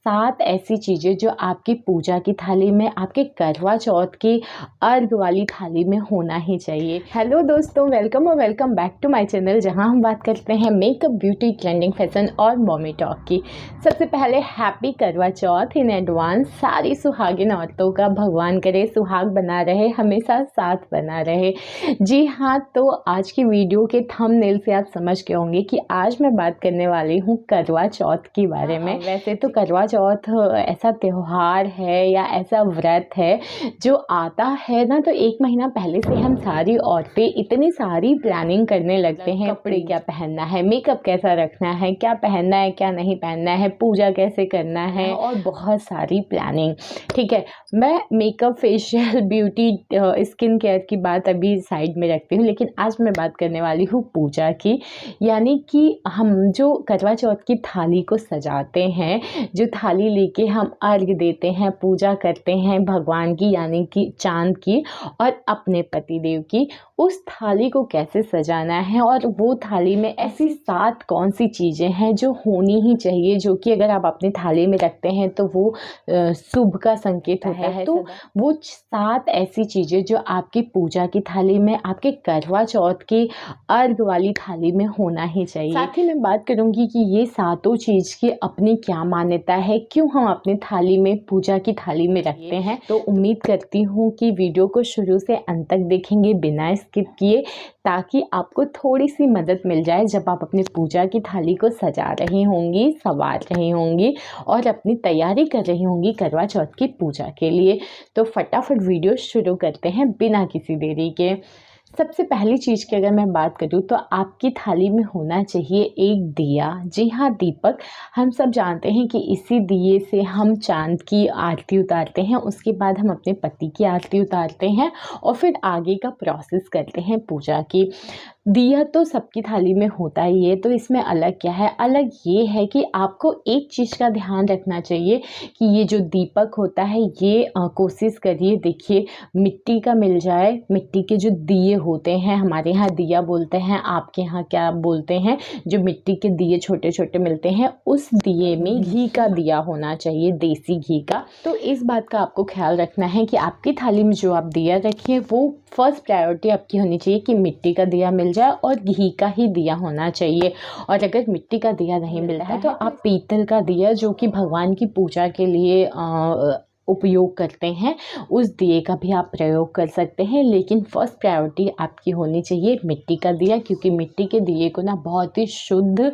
7 ऐसी चीज़ें जो आपकी पूजा की थाली में, आपके करवा चौथ की अर्घ वाली थाली में होना ही चाहिए। हेलो दोस्तों, welcome back to my channel, जहां हम बात करते हैं मेकअप, ब्यूटी, ट्रेंडिंग, फैशन और मॉमी टॉक की। सबसे पहले हैप्पी करवा चौथ इन एडवांस। सारी सुहागिन औरतों का भगवान करे सुहाग बना रहे, हमेशा साथ बना रहे। जी हाँ, तो आज की वीडियो के थंबनेल से आप समझ गए होंगे कि आज मैं बात करने वाली हूँ करवा चौथ के बारे में। वैसे तो करवा चौथ ऐसा त्यौहार है या ऐसा व्रत है जो आता है ना, तो 1 महीना पहले से हम सारी औरतें इतनी सारी प्लानिंग करने लगते हैं। कपड़े क्या पहनना है, मेकअप कैसा रखना है, क्या पहनना है क्या नहीं पहनना है, पूजा कैसे करना है और बहुत सारी प्लानिंग। ठीक है, मैं makeup, facial, beauty, skin care की बात अभी साइड में रखती हूँ, लेकिन आज मैं बात करने वाली हूँ पूजा की। यानी कि हम जो करवा चौथ की थाली को सजाते हैं, जो थाली लेके हम अर्घ देते हैं, पूजा करते हैं भगवान की यानी कि चांद की और अपने पतिदेव की, उस थाली को कैसे सजाना है और वो थाली में ऐसी 7 कौन सी चीज़ें हैं जो होनी ही चाहिए, जो कि अगर आप अपनी थाली में रखते हैं तो वो शुभ का संकेत होता है। तो वो 7 ऐसी चीज़ें जो आपकी पूजा की थाली में, आपके करवा चौथ की अर्घ वाली थाली में होना ही चाहिए। साथ ही मैं बात करूंगी कि ये सातों चीज़ की अपनी क्या मान्यता है, क्यों हम अपनी थाली में, पूजा की थाली में रखते हैं। तो उम्मीद करती हूँ कि वीडियो को शुरू से अंत तक देखेंगे बिना स्किप किए, ताकि आपको थोड़ी सी मदद मिल जाए जब आप अपनी पूजा की थाली को सजा रही होंगी, संवार रही होंगी और अपनी तैयारी कर रही होंगी करवा चौथ की पूजा के लिए। तो फटाफट वीडियो शुरू करते हैं बिना किसी देरी के। सबसे पहली चीज़ की अगर मैं बात करूँ तो आपकी थाली में होना चाहिए एक दिया। जी हाँ, दीपक। हम सब जानते हैं कि इसी दिए से हम चांद की आरती उतारते हैं, उसके बाद हम अपने पति की आरती उतारते हैं और फिर आगे का प्रोसेस करते हैं पूजा की। दिया तो सबकी थाली में होता ही है, तो इसमें अलग क्या है? अलग ये है कि आपको एक चीज़ का ध्यान रखना चाहिए कि ये जो दीपक होता है ये कोशिश करिए, देखिए मिट्टी का मिल जाए। मिट्टी के जो दिए होते हैं, हमारे यहाँ दिया बोलते हैं, आपके यहाँ क्या बोलते हैं? जो मिट्टी के दिए छोटे छोटे मिलते हैं, उस दिए में घी का दिया होना चाहिए, देसी घी का। तो इस बात का आपको ख्याल रखना है कि आपकी थाली में जो आप दिया रखिए वो फर्स्ट प्रायोरिटी आपकी होनी चाहिए कि मिट्टी का दिया मिल जाए और घी का ही दिया होना चाहिए। और अगर मिट्टी का दिया नहीं मिलता है तो आप पीतल का दिया, जो कि भगवान की पूजा के लिए उपयोग करते हैं, उस दिए का भी आप प्रयोग कर सकते हैं। लेकिन फर्स्ट प्रायोरिटी आपकी होनी चाहिए मिट्टी का दिया, क्योंकि मिट्टी के दिए को ना बहुत ही शुद्ध,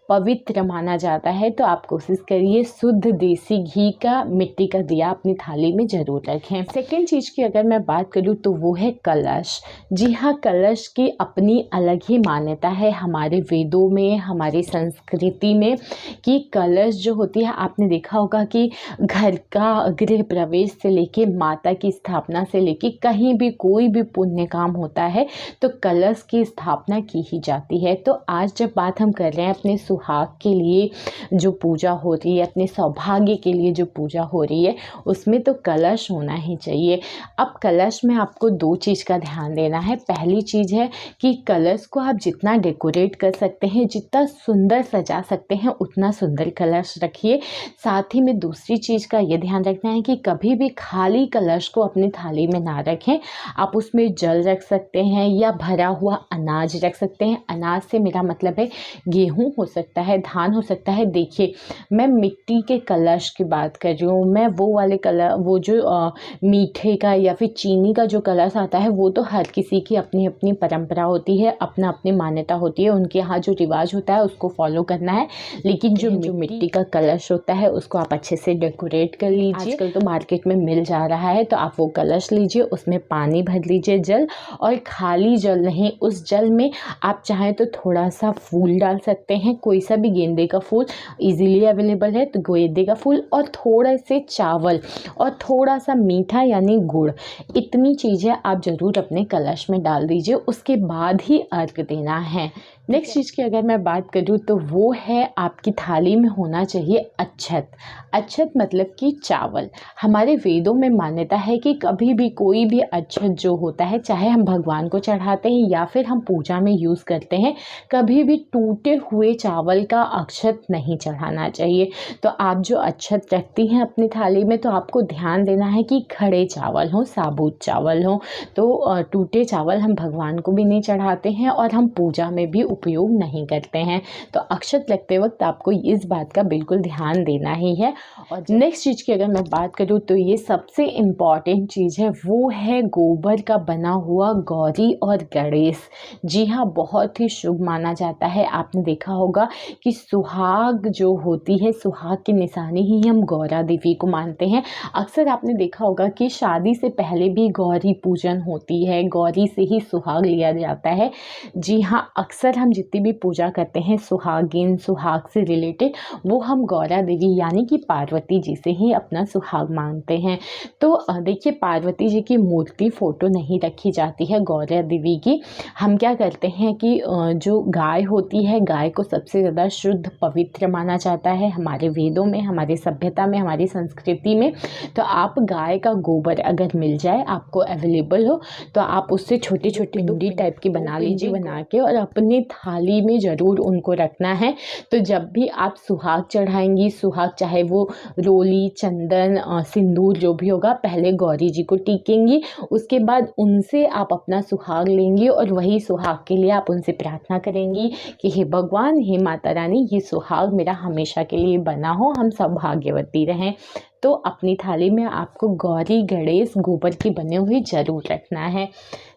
पवित्र माना जाता है। तो आप कोशिश करिए शुद्ध देसी घी का मिट्टी का दिया अपनी थाली में ज़रूर रखें। सेकेंड चीज़ की अगर मैं बात करूँ तो वो है कलश। जी हाँ, कलश की अपनी अलग ही मान्यता है हमारे वेदों में, हमारी संस्कृति में, कि कलश जो होती है, आपने देखा होगा कि घर का गृह प्रवेश से लेके माता की स्थापना से लेके कहीं भी कोई भी पुण्य काम होता है तो कलश की स्थापना की ही जाती है। तो आज जब बात हम कर रहे हैं अपने सुहाग के लिए जो पूजा हो रही है, अपने सौभाग्य के लिए जो पूजा हो रही है, उसमें तो कलश होना ही चाहिए। अब कलश में आपको 2 चीज़ का ध्यान देना है। पहली चीज़ है कि कलश को आप जितना डेकोरेट कर सकते हैं, जितना सुंदर सजा सकते हैं, उतना सुंदर कलश रखिए। साथ ही में दूसरी चीज़ का ये ध्यान रखना है कि कभी भी खाली कलश को अपनी थाली में ना रखें। आप उसमें जल रख सकते हैं या भरा हुआ अनाज रख सकते हैं। अनाज से मेरा मतलब है गेहूँ हो सकता है, धान हो सकता है। देखिए, मैं मिट्टी के कलश की बात कर रही हूँ। मैं वो वाले कलश, वो जो मीठे का या फिर चीनी का जो कलश आता है, वो तो हर किसी की अपनी अपनी परंपरा होती है, अपना अपनी मान्यता होती है, उनके यहाँ जो रिवाज होता है उसको फॉलो करना है। लेकिन जो मिट्टी का कलश होता है उसको आप अच्छे से डेकोरेट कर लीजिए। आजकल तो मार्केट में मिल जा रहा है, तो आप वो कलश लीजिए, उसमें पानी भर लीजिए, जल, और खाली जल नहीं, उस जल में आप चाहें तो थोड़ा सा फूल डाल सकते हैं, कोई सा भी, गेंदे का फूल इजीली अवेलेबल है तो गेंदे का फूल, और थोड़े से चावल और थोड़ा सा मीठा यानी गुड़। इतनी चीज़ें आप ज़रूर अपने कलश में डाल दीजिए, उसके बाद ही अर्घ देना है। नेक्स्ट चीज़ की अगर मैं बात करूँ तो वो है आपकी थाली में होना चाहिए अच्छत। अच्छत मतलब कि चावल। हमारे वेदों में मान्यता है कि कभी भी कोई भी अच्छत जो होता है, चाहे हम भगवान को चढ़ाते हैं या फिर हम पूजा में यूज़ करते हैं, कभी भी टूटे हुए चावल का अक्षत नहीं चढ़ाना चाहिए। तो आप जो अच्छत रखती हैं अपनी थाली में, तो आपको ध्यान देना है कि खड़े चावल हों, साबुत चावल हों। तो टूटे चावल हम भगवान को भी नहीं चढ़ाते हैं और हम पूजा में भी उपयोग नहीं करते हैं। तो अक्षत रखते वक्त आपको इस बात का बिल्कुल ध्यान देना ही है। और नेक्स्ट चीज़ की अगर मैं बात करूँ तो ये सबसे इम्पॉर्टेंट चीज़ है, वो है गोबर का बना हुआ गौरी और गणेश। जी हाँ, बहुत ही शुभ माना जाता है। आपने देखा होगा कि सुहाग जो होती है, सुहाग की निशानी ही हम गौरा देवी को मानते हैं। अक्सर आपने देखा होगा कि शादी से पहले भी गौरी पूजन होती है, गौरी से ही सुहाग लिया जाता है। जी हाँ, अक्सर हम जितनी भी पूजा करते हैं सुहागिन, सुहाग से रिलेटेड, वो हम गौरा देवी यानी कि पार्वती जी से ही अपना सुहाग मांगते हैं। तो देखिए, पार्वती जी की मूर्ति फ़ोटो नहीं रखी जाती है गौरा देवी की। हम क्या करते हैं कि जो गाय होती है, गाय को सबसे ज़्यादा शुद्ध पवित्र माना जाता है हमारे वेदों में, हमारी सभ्यता में, हमारी संस्कृति में। तो आप गाय का गोबर अगर मिल जाए, आपको अवेलेबल हो, तो आप उससे छोटी छोटी पिंडी टाइप की बना लीजिए, बना के और अपनी थाली में ज़रूर उनको रखना है। तो जब भी आप सुहाग चढ़ाएंगी, सुहाग चाहे वो रोली, चंदन, सिंदूर जो भी होगा, पहले गौरी जी को टीकेंगी, उसके बाद उनसे आप अपना सुहाग लेंगी और वही सुहाग के लिए आप उनसे प्रार्थना करेंगी कि हे भगवान, हे माता रानी, ये सुहाग मेरा हमेशा के लिए बना हो, हम सब भाग्यवती रहें। तो अपनी थाली में आपको गौरी, गणेश गोबर की बने हुए ज़रूर रखना है।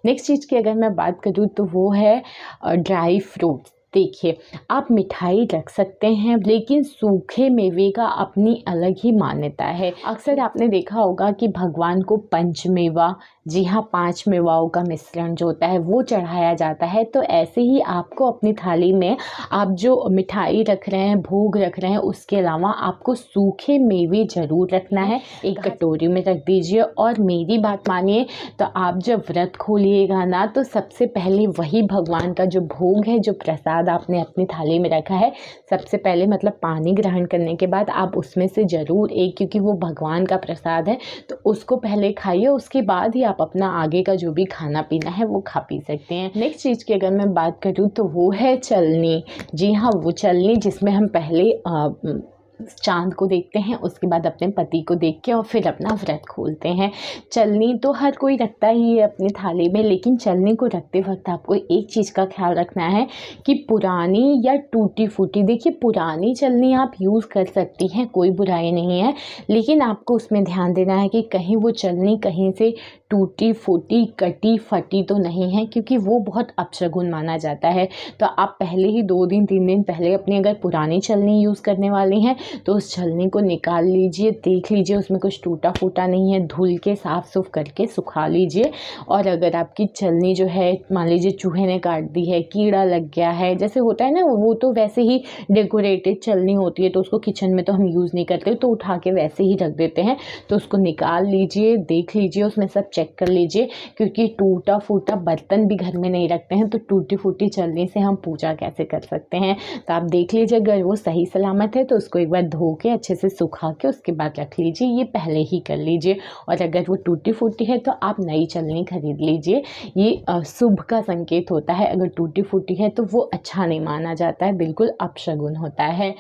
नेक्स्ट चीज़ की अगर मैं बात करूँ तो वो है ड्राई फ्रूट्स। देखिए, आप मिठाई रख सकते हैं, लेकिन सूखे मेवे का अपनी अलग ही मान्यता है। अक्सर आपने देखा होगा कि भगवान को पंचमेवा, जी हाँ, 5 मेवाओं का मिश्रण जो होता है वो चढ़ाया जाता है। तो ऐसे ही आपको अपनी थाली में आप जो मिठाई रख रहे हैं, भोग रख रहे हैं, उसके अलावा आपको सूखे मेवे ज़रूर रखना है। एक कटोरी में रख दीजिए। और मेरी बात मानिए, तो आप जब व्रत खोलिएगा ना, तो सबसे पहले वही भगवान का जो भोग है, जो प्रसाद आपने अपनी थाली में रखा है, सबसे पहले मतलब पानी ग्रहण करने के बाद आप उसमें से ज़रूर एक, क्योंकि वो भगवान का प्रसाद है, तो उसको पहले खाइए, उसके बाद ही आप अपना आगे का जो भी खाना पीना है वो खा पी सकते हैं। नेक्स्ट चीज़ की अगर मैं बात करूँ तो वो है चलनी। जी हाँ, वो चलनी जिसमें हम पहले चांद को देखते हैं, उसके बाद अपने पति को देख के और फिर अपना व्रत खोलते हैं। चलनी तो हर कोई रखता ही है अपनी थाली में, लेकिन चलनी को रखते वक्त आपको एक चीज़ का ख्याल रखना है कि पुरानी या टूटी फूटी, देखिए पुरानी चलनी आप यूज़ कर सकती हैं, कोई बुराई नहीं है, लेकिन आपको उसमें ध्यान देना है कि कहीं वो चलनी कहीं से टूटी फूटी, कटी फटी तो नहीं है, क्योंकि वो बहुत अपशगुन माना जाता है। तो आप पहले ही 2 दिन 3 दिन पहले अपनी अगर पुरानी चलनी यूज़ करने वाली हैं, तो उस छलनी को निकाल लीजिए, देख लीजिए उसमें कुछ टूटा फूटा नहीं है, धुल के साफ़ सुफ करके सुखा लीजिए। और अगर आपकी छलनी जो है, मान लीजिए चूहे ने काट दी है, कीड़ा लग गया है, जैसे होता है ना, वो तो वैसे ही डेकोरेटेड छलनी होती है, तो उसको किचन में तो हम यूज़ नहीं करते, तो उठा के वैसे ही रख देते हैं। तो उसको निकाल लीजिए, देख लीजिए, उसमें सब चेक कर लीजिए, क्योंकि टूटा फूटा बर्तन भी घर में नहीं रखते हैं, तो टूटी फूटी छलनी से हम पूजा कैसे कर सकते हैं। तो आप देख लीजिए, अगर वो सही सलामत है तो उसको एक बार धो के अच्छे से सुखा के उसके बाद रख लीजिए, ये पहले ही कर लीजिए। और अगर वो टूटी फूटी है तो आप नई चलनी खरीद लीजिए, ये शुभ का संकेत होता है। अगर टूटी फूटी है तो वो अच्छा नहीं माना जाता है, बिल्कुल अपशगुन होता है।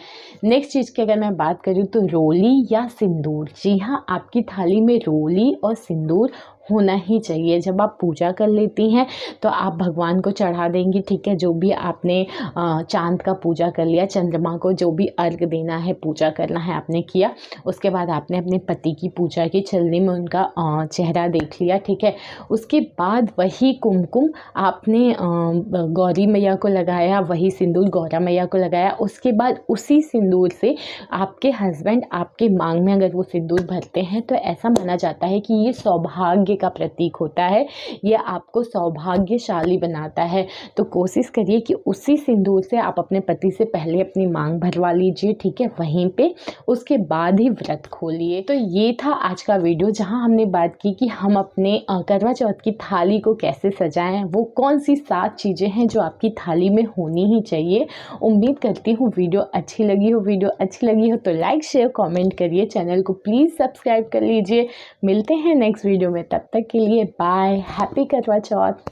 नेक्स्ट चीज़ की अगर मैं बात करूँ तो रोली या सिंदूर। जी हाँ, आपकी थाली में रोली और सिंदूर होना ही चाहिए। जब आप पूजा कर लेती हैं तो आप भगवान को चढ़ा देंगी, ठीक है, जो भी आपने चांद का पूजा कर लिया, चंद्रमा को जो भी अर्घ देना है, पूजा करना है, आपने किया। उसके बाद आपने अपने पति की पूजा की, छलनी में उनका चेहरा देख लिया, ठीक है। उसके बाद वही कुमकुम आपने गौरी मैया को लगाया, वही सिंदूर गौरा मैया को लगाया। उसके बाद उसी सिंदूर से आपके हस्बैंड आपके मांग में अगर वो सिंदूर भरते हैं, तो ऐसा माना जाता है कि ये सौभाग्य सौभाग्य का प्रतीक होता है, ये आपको सौभाग्यशाली बनाता है। तो कोशिश करिए कि उसी सिंदूर से आप अपने पति से पहले अपनी मांग भरवा लीजिए, ठीक है, वहीं पे उसके बाद ही व्रत खोलिए। तो ये था आज का वीडियो जहां हमने बात की कि हम अपने करवा चौथ की थाली को कैसे सजाएं, वो कौन सी 7 चीज़ें हैं जो आपकी थाली में होनी ही चाहिए। उम्मीद करती हूँ वीडियो अच्छी लगी हो तो लाइक शेयर कमेंट करिए, चैनल को प्लीज़ सब्सक्राइब कर लीजिए। मिलते हैं नेक्स्ट वीडियो में, तब तक के लिए बाय, हैप्पी करवा चौथ।